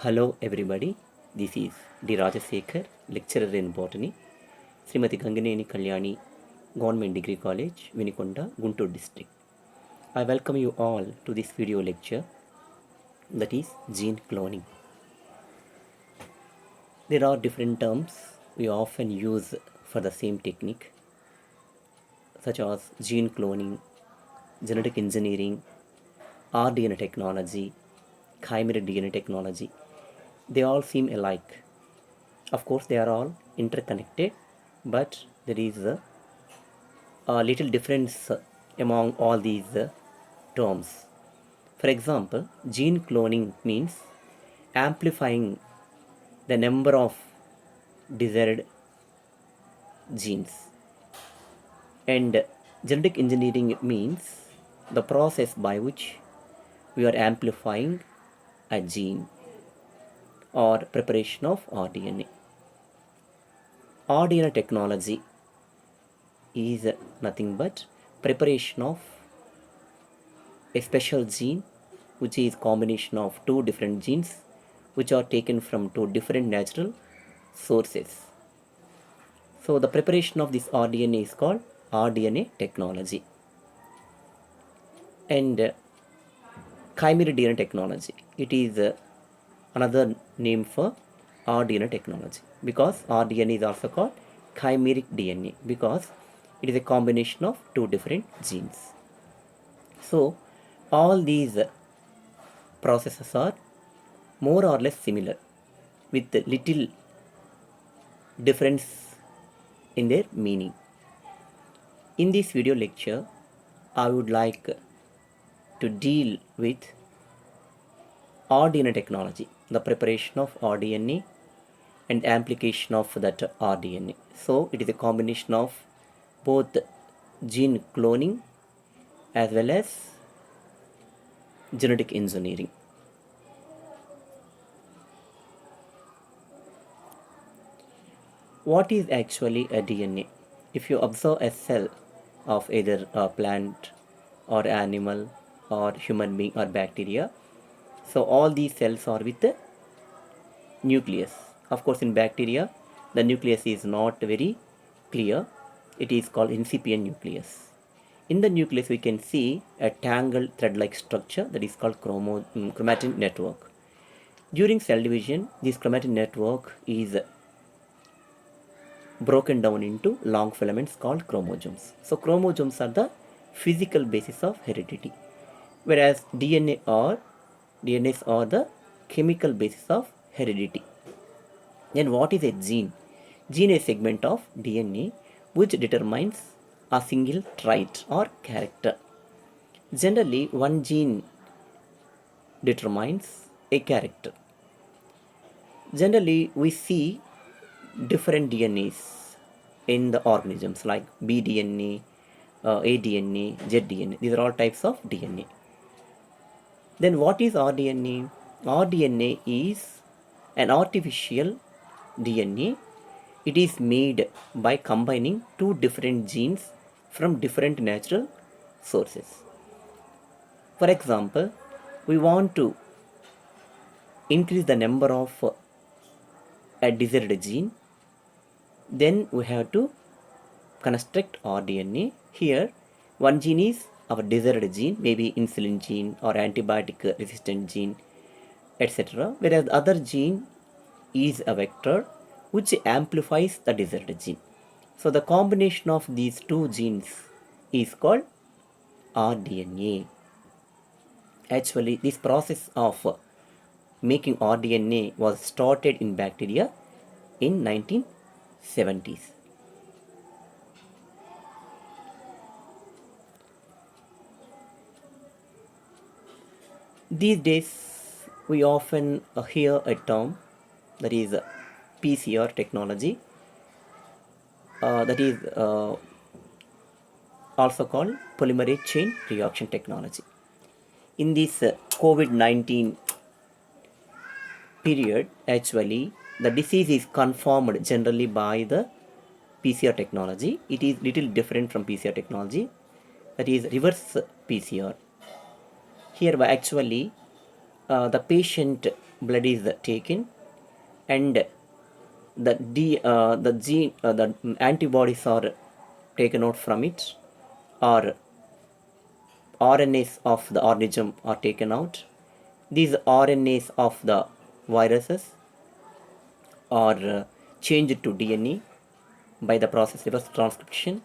Hello everybody, this is D. Rajasekhar, lecturer in botany, Srimati Ganganeni Kalyani, Government Degree College, Vinikonda, Guntur district. I welcome you all to this video lecture, that is gene cloning. There are different terms we often use for the same technique, such as gene cloning, genetic engineering, rDNA technology, chimeric DNA technology. They all seem alike. Of course, they are all interconnected, but there is a little difference among all these terms. For example, gene cloning means amplifying the number of desired genes, and genetic engineering means the process by which we are amplifying a gene or preparation of rDNA. rDNA technology is nothing but preparation of a special gene, which is combination of two different genes which are taken from two different natural sources. So the preparation of this rDNA is called rDNA technology. And chimeric DNA technology, it is another name for rDNA technology, because rDNA is also called chimeric DNA because it is a combination of two different genes. So all these processes are more or less similar with little difference in their meaning. In this video lecture, I would like to deal with rDNA technology, the preparation of rDNA and application of that rDNA. So it is a combination of both gene cloning as well as genetic engineering. What is actually a DNA? If you observe a cell of either a plant or animal or human being or bacteria, so all these cells are with the nucleus. Of course, in bacteria, the nucleus is not very clear. It is called incipient nucleus. In the nucleus, we can see a tangled thread-like structure that is called chromatin network. During cell division, this chromatin network is broken down into long filaments called chromosomes. So chromosomes are the physical basis of heredity, whereas DNAs are the chemical basis of heredity. Then what is a gene? Gene is a segment of DNA which determines a single trait or character. Generally, one gene determines a character. Generally, we see different DNAs in the organisms like bDNA, aDNA, zDNA. These are all types of DNA. Then what is rDNA? rDNA is an artificial DNA. It is made by combining two different genes from different natural sources. For example, we want to increase the number of a desired gene, then we have to construct rDNA. Here, one gene is our desired gene, maybe insulin gene or antibiotic resistant gene, etc. Whereas the other gene is a vector which amplifies the desired gene. So the combination of these two genes is called rDNA. Actually, this process of making rDNA was started in bacteria in 1970s. These days, we often hear a term that is PCR technology, that is also called polymerase chain reaction technology. In this COVID-19 period, actually, the disease is confirmed generally by the PCR technology. It is little different from PCR technology, that is reverse PCR. Here, actually, the patient blood is taken, and the gene, the antibodies are taken out from it, or RNAs of the organism are taken out. These RNAs of the viruses are changed to DNA by the process reverse transcription.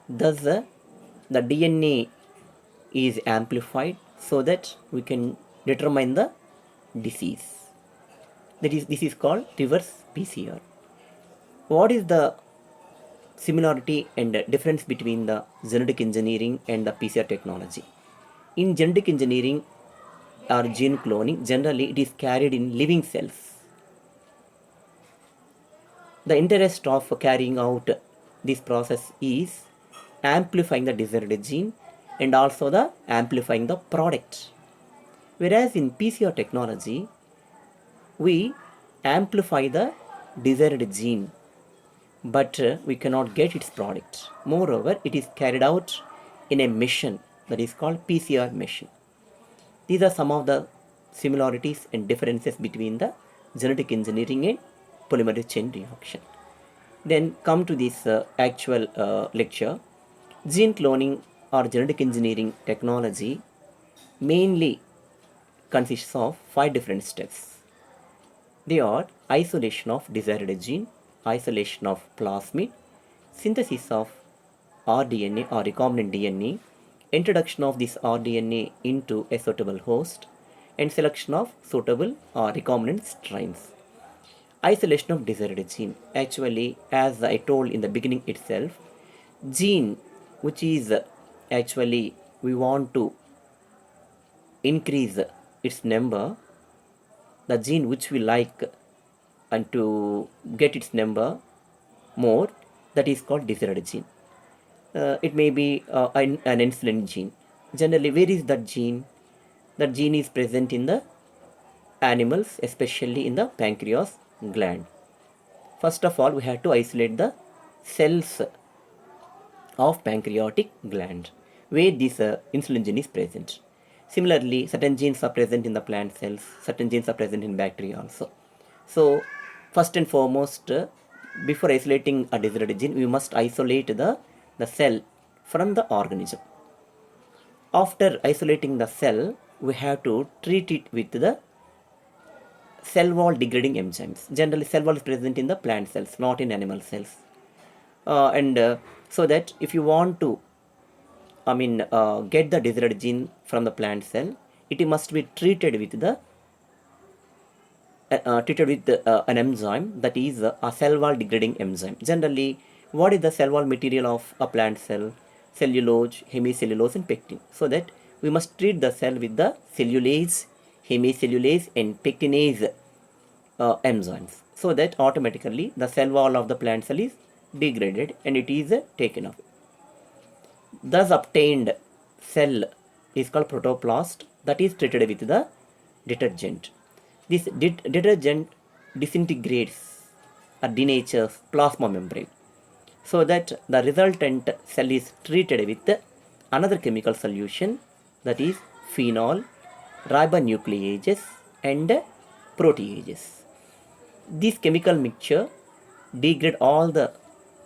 Thus, the DNA is amplified so that we can determine the disease. This is called reverse PCR. What is the similarity and difference between the genetic engineering and the PCR technology? In genetic engineering or gene cloning, generally it is carried in living cells. The interest of carrying out this process is amplifying the desired gene and also the amplifying the product. Whereas in PCR technology, we amplify the desired gene, but we cannot get its product. Moreover, it is carried out in a machine that is called PCR machine. These are some of the similarities and differences between the genetic engineering and polymerase chain reaction. Then come to this actual lecture. Gene cloning or genetic engineering technology mainly consists of 5 different steps. They are isolation of desired gene, isolation of plasmid, synthesis of rDNA or recombinant DNA, introduction of this rDNA into a suitable host, and selection of suitable or recombinant strains. Isolation of desired gene. Actually, as I told in the beginning itself, gene which is actually we want to increase its number, the gene which we like and to get its number more, that is called desired gene. It may be an insulin gene. Generally, where is that gene? That gene is present in the animals, especially in the pancreas gland. First of all, we have to isolate the cells of pancreatic gland where this insulin gene is present. Similarly, certain genes are present in the plant cells, certain genes are present in bacteria also. So, first and foremost, before isolating a desired gene, we must isolate the cell from the organism. After isolating the cell, we have to treat it with the cell wall degrading enzymes. Generally, cell wall is present in the plant cells, not in animal cells. And so that if you want to get the desired gene from the plant cell, it must be treated with an enzyme, that is a cell wall degrading enzyme. Generally, what is the cell wall material of a plant cell? Cellulose, hemicellulose, and pectin. So that we must treat the cell with the cellulase, hemicellulase, and pectinase enzymes, so that automatically the cell wall of the plant cell is degraded and it is taken away. Thus obtained cell is called protoplast, that is treated with the detergent. This detergent disintegrates or denatures plasma membrane, so that the resultant cell is treated with another chemical solution, that is phenol, ribonucleases, and proteases. This chemical mixture degrade all the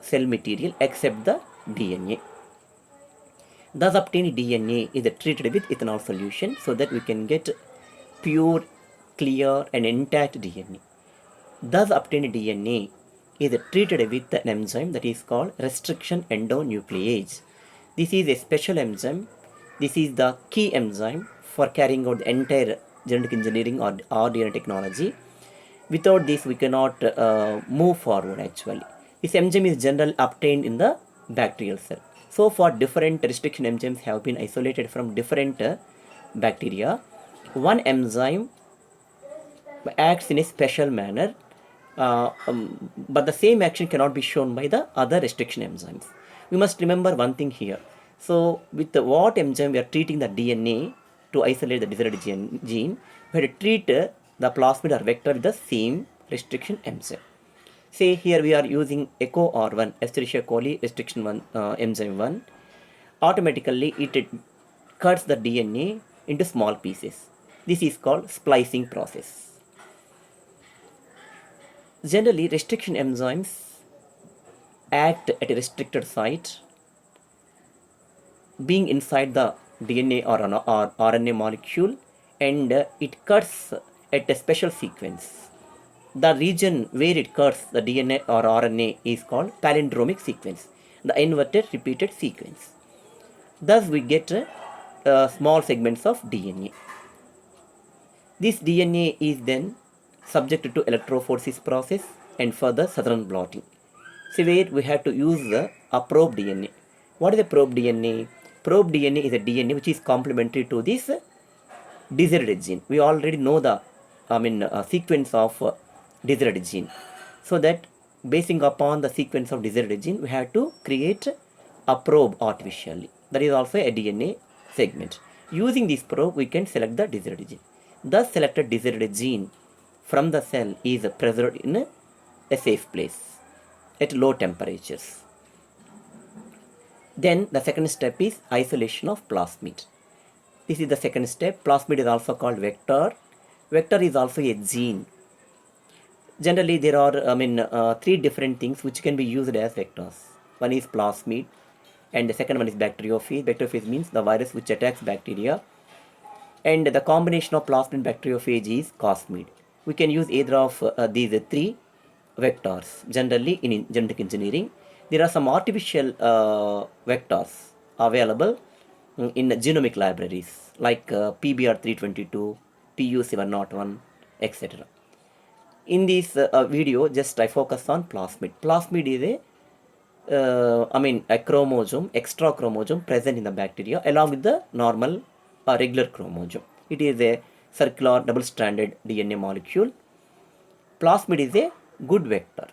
cell material except the DNA. Thus obtained DNA is treated with ethanol solution so that we can get pure, clear, and intact DNA. Thus obtained DNA is treated with an enzyme that is called restriction endonuclease. This is a special enzyme. This is the key enzyme for carrying out the entire genetic engineering or DNA technology. Without this, we cannot move forward actually. This enzyme is generally obtained in the bacterial cell. So far, different restriction enzymes have been isolated from different bacteria. One enzyme acts in a special manner, but the same action cannot be shown by the other restriction enzymes. We must remember one thing here. So, with what enzyme we are treating the DNA to isolate the desired gene, we have to treat the plasmid or vector with the same restriction enzyme. Say here we are using EcoR1, Escherichia coli restriction 1 enzyme 1. Automatically it cuts the DNA into small pieces. This is called splicing process. Generally, restriction enzymes act at a restricted site, being inside the DNA or RNA molecule, and it cuts at a special sequence. The region where it cuts the DNA or RNA is called palindromic sequence, the inverted repeated sequence. Thus, we get small segments of DNA. This DNA is then subjected to electrophoresis process and further southern blotting. See where we have to use a probe DNA. What is a probe DNA? Probe DNA is a DNA which is complementary to this desired gene. We already know the sequence of desired gene. So that basing upon the sequence of desired gene, we have to create a probe artificially. That is also a DNA segment. Using this probe, we can select the desired gene. The selected desired gene from the cell is preserved in a safe place at low temperatures. Then the second step is isolation of plasmid. This is the second step. Plasmid is also called vector. Vector is also a gene. Generally, there are three different things which can be used as vectors. One is plasmid, and the second one is bacteriophage. Bacteriophage means the virus which attacks bacteria, and the combination of plasmid and bacteriophage is cosmid. We can use either of these three vectors. Generally, in genetic engineering, there are some artificial vectors available in genomic libraries like PBR322, PU701, etc. In this video, just I focus on plasmid. Plasmid is a chromosome, extra chromosome present in the bacteria along with the normal regular chromosome. It is a circular double-stranded DNA molecule. Plasmid is a good vector.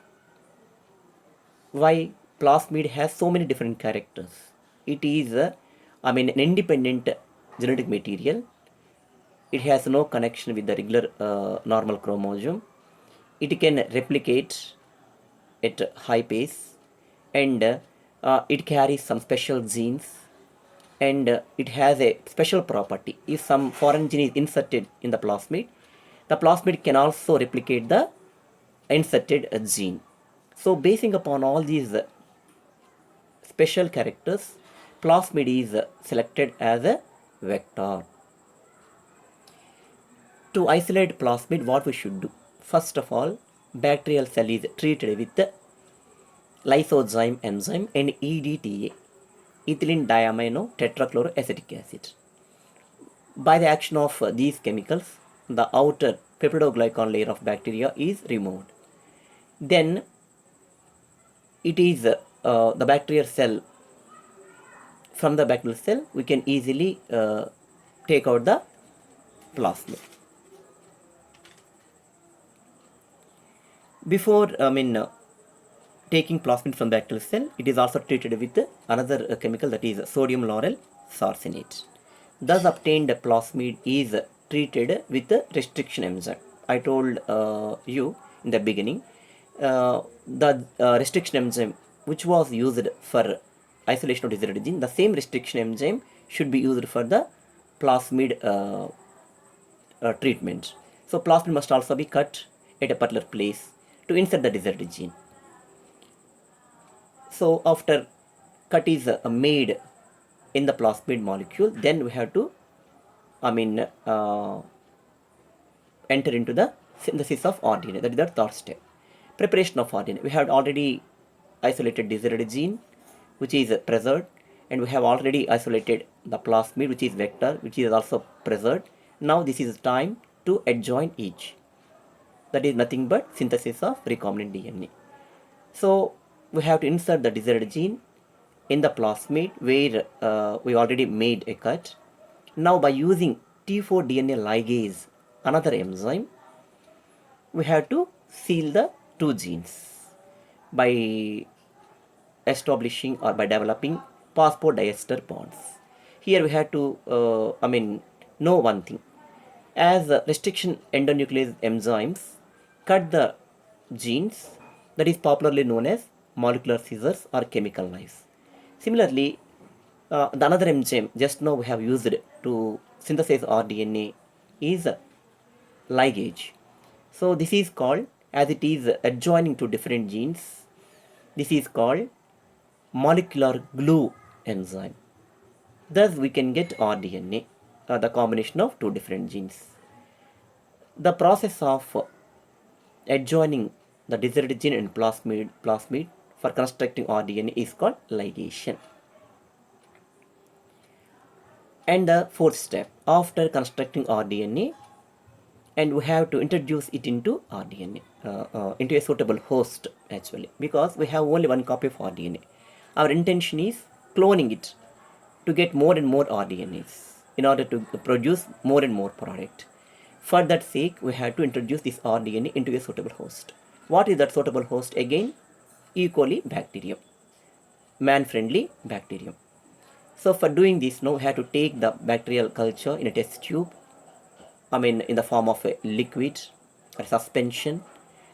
Why? Plasmid has so many different characters. It is an independent genetic material. It has no connection with the regular normal chromosome. It can replicate at high pace, and it carries some special genes, and it has a special property. If some foreign gene is inserted in the plasmid can also replicate the inserted gene. So basing upon all these special characters, plasmid is selected as a vector. To isolate plasmid, what we should do? First of all, bacterial cell is treated with lysozyme enzyme and EDTA, ethylene diamino tetrachloroacetic acid. By the action of these chemicals, the outer peptidoglycan layer of bacteria is removed. Then it is the bacterial cell. From the bacterial cell, we can easily take out the plasmid. Before taking plasmid from the bacterial cell, it is also treated with another chemical, that is sodium lauryl sarsenate. Thus obtained plasmid is treated with the restriction enzyme. I told you in the beginning, the restriction enzyme which was used for isolation of desired gene, the same restriction enzyme should be used for the plasmid treatment. So plasmid must also be cut at a particular place to insert the desired gene. So after cut is made in the plasmid molecule, then we have to enter into the synthesis of RNA. That is the third step. Preparation of RNA. We have already isolated desired gene, which is preserved, and we have already isolated the plasmid, which is vector, which is also preserved. Now this is time to adjoin each. That is nothing but synthesis of recombinant DNA. So we have to insert the desired gene in the plasmid where we already made a cut. Now by using T4 DNA ligase, another enzyme, we have to seal the two genes by establishing or by developing phosphodiester bonds. Here we have to know one thing. As restriction endonuclease enzymes cut the genes, that is popularly known as molecular scissors or chemical knives. Similarly, the another enzyme just now we have used to synthesize RDNA is ligase. So this is called as it is adjoining to different genes. This is called molecular glue enzyme. Thus, we can get rDNA, the combination of two different genes. The process of adjoining the desired gene and plasmid for constructing rDNA is called ligation. And the fourth step, after constructing rDNA, and we have to introduce it into rDNA, into a suitable host actually, because we have only one copy of rDNA. Our intention is cloning it to get more and more rDNAs in order to produce more and more product. For that sake, we have to introduce this rDNA into a suitable host. What is that suitable host? Again, E. coli bacterium, man-friendly bacterium. So for doing this, now we have to take the bacterial culture in a test tube, in the form of a liquid or suspension.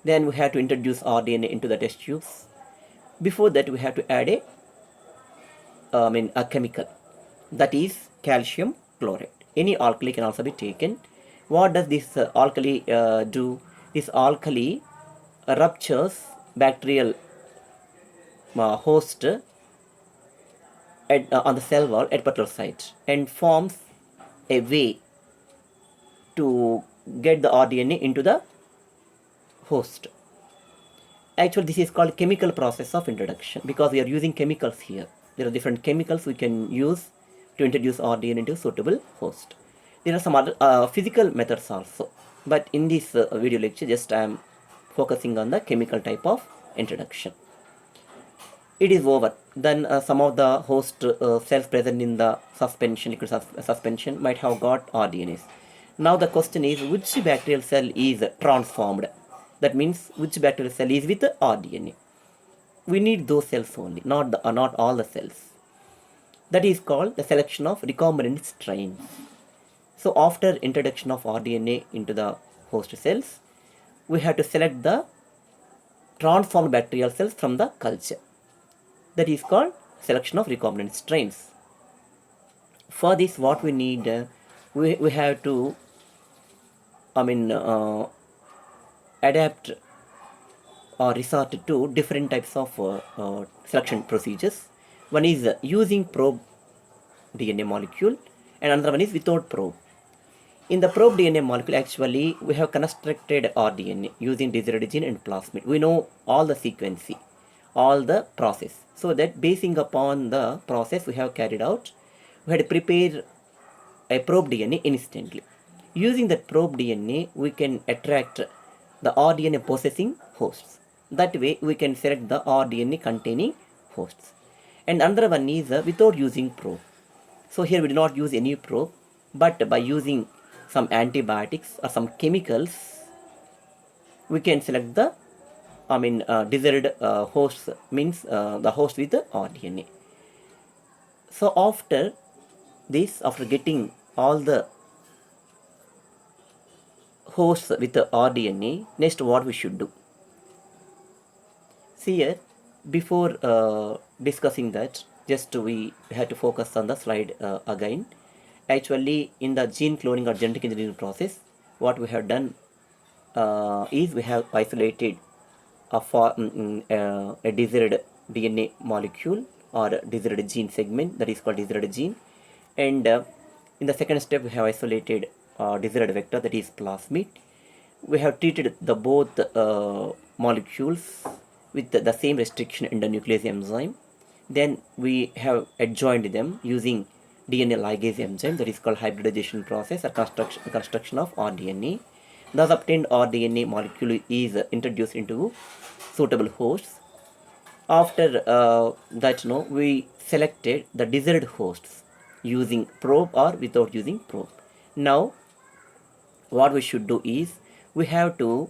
Then we have to introduce rDNA into the test tubes. Before that, we have to add a chemical, that is calcium chloride. Any alkali can also be taken. What does this alkali do? This alkali ruptures bacterial host on the cell wall at particular site and forms a way to get the rDNA into the host. Actually, this is called chemical process of introduction because we are using chemicals here. There are different chemicals we can use to introduce rDNA into suitable host. There are some other physical methods also, but in this video lecture, just I am focusing on the chemical type of introduction. It is over. Then some of the host cells present in the suspension, liquid suspension, might have got rDNAs. Now the question is, which bacterial cell is transformed? That means which bacterial cell is with rDNA. We need those cells only, not all the cells. That is called the selection of recombinant strains. So after introduction of rDNA into the host cells, we have to select the transformed bacterial cells from the culture. That is called selection of recombinant strains. For this, what we need, we have to adapt or resort to different types of selection procedures. One is using probe DNA molecule and another one is without probe. In the probe DNA molecule, actually, we have constructed rDNA using desired gene and plasmid. We know all the sequencing, all the process. So that basing upon the process we have carried out, we had to prepare a probe DNA instantly. Using that probe DNA, we can attract the rDNA possessing hosts. That way, we can select the rDNA containing hosts. And another one is without using probe. So here we do not use any probe, but by using some antibiotics or some chemicals, we can select the desired hosts, means the host with the rDNA. So after this, after getting all the hosts with the rDNA, next what we should do? See here, before discussing that, just we have to focus on the slide again. Actually, in the gene cloning or genetic engineering process, what we have done is we have isolated a desired DNA molecule or desired gene segment, that is called desired gene, and in the second step we have isolated desired vector, that is plasmid. We have treated the both molecules with the same restriction in the nuclease enzyme. Then we have adjoined them using DNA ligase enzyme, that is called hybridization process or construction of rDNA. Thus obtained rDNA molecule is introduced into suitable hosts. After that, we selected the desired hosts using probe or without using probe. Now what we should do is we have to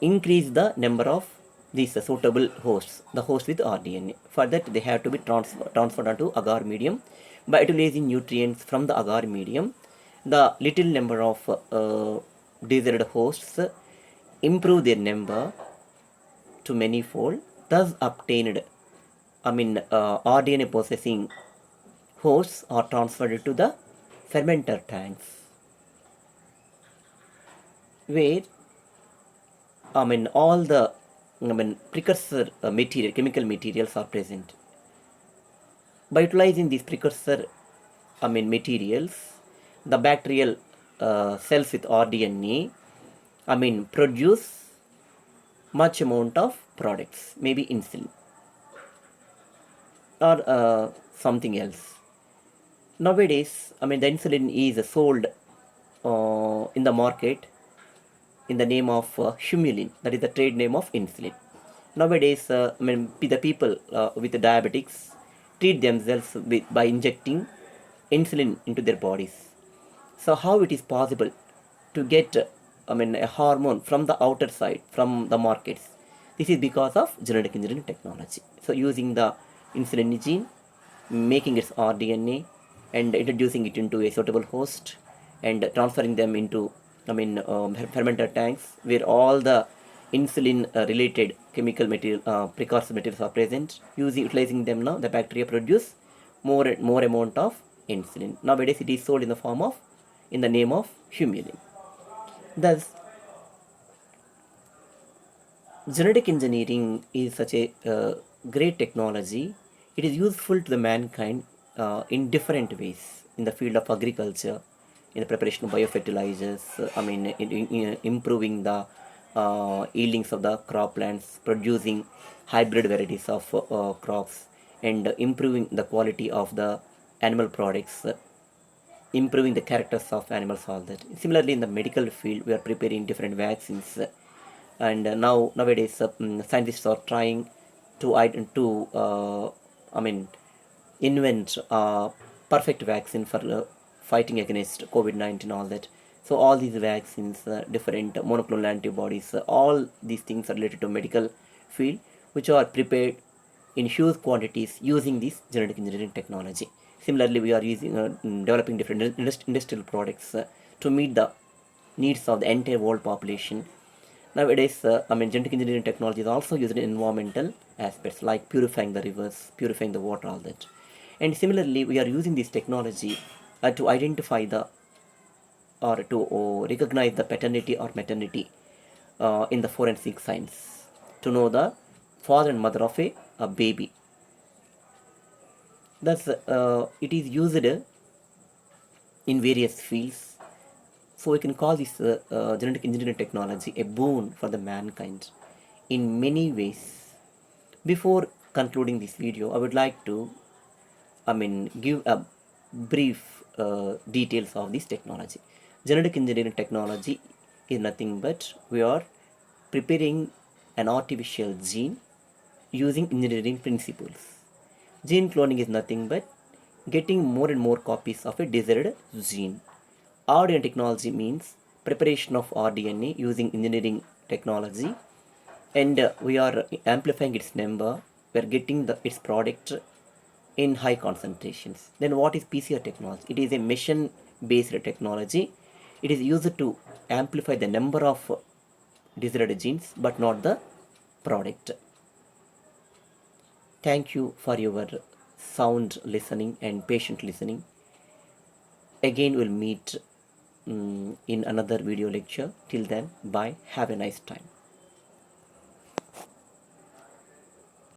increase the number of these suitable hosts, the hosts with rDNA. For that, they have to be transferred onto agar medium by utilizing nutrients from the agar medium. The little number of desired hosts improve their number to manyfold. Thus obtained rDNA possessing hosts are transferred to the fermenter tanks, where all the precursor material, chemical materials are present. By utilizing these precursor materials, the bacterial cells with rDNA produce much amount of products, maybe insulin or something else. Nowadays, the insulin is sold in the market in the name of Humulin. That is the trade name of insulin. Nowadays, the people with diabetics treat themselves by injecting insulin into their bodies. So how it is possible to get a hormone from the outer side, from the markets? This is because of genetic engineering technology. So using the insulin gene, making its rDNA and introducing it into a suitable host and transferring them into fermenter tanks where all the insulin related chemical material precursor materials are present. Utilizing them, now the bacteria produce more amount of insulin. Nowadays it is sold in the form of, in the name of Humulin. Thus, genetic engineering is such a great technology. It is useful to the mankind in different ways in the field of agriculture, in the preparation of biofertilizers, in improving the yieldings of the croplands, producing hybrid varieties of crops, and improving the quality of the animal products, improving the characters of animals, all that. Similarly, in the medical field, we are preparing different vaccines, and nowadays scientists are trying to invent a perfect vaccine for fighting against COVID-19, all that. So all these vaccines, different monoclonal antibodies, all these things are related to medical field, which are prepared in huge quantities using this genetic engineering technology. Similarly, we are developing different industrial products to meet the needs of the entire world population. Nowadays, genetic engineering technology is also used in environmental aspects like purifying the rivers, purifying the water, all that. And similarly, we are using this technology to identify the, or to recognize the paternity or maternity in the forensic science, to know the father and mother of a baby. Thus, it is used in various fields. So we can call this genetic engineering technology a boon for the mankind in many ways. Before concluding this video, I would like to give a brief details of this technology. Genetic engineering technology is nothing but we are preparing an artificial gene using engineering principles. Gene cloning is nothing but getting more and more copies of a desired gene. rDNA technology means preparation of rDNA using engineering technology, and we are amplifying its number. We are getting its product in high concentrations. Then what is PCR technology? It is a mission based technology. It is used to amplify the number of desired genes but not the product. Thank you for your sound listening and patient listening. Again, we'll meet in another video lecture. Till then, bye. Have a nice time.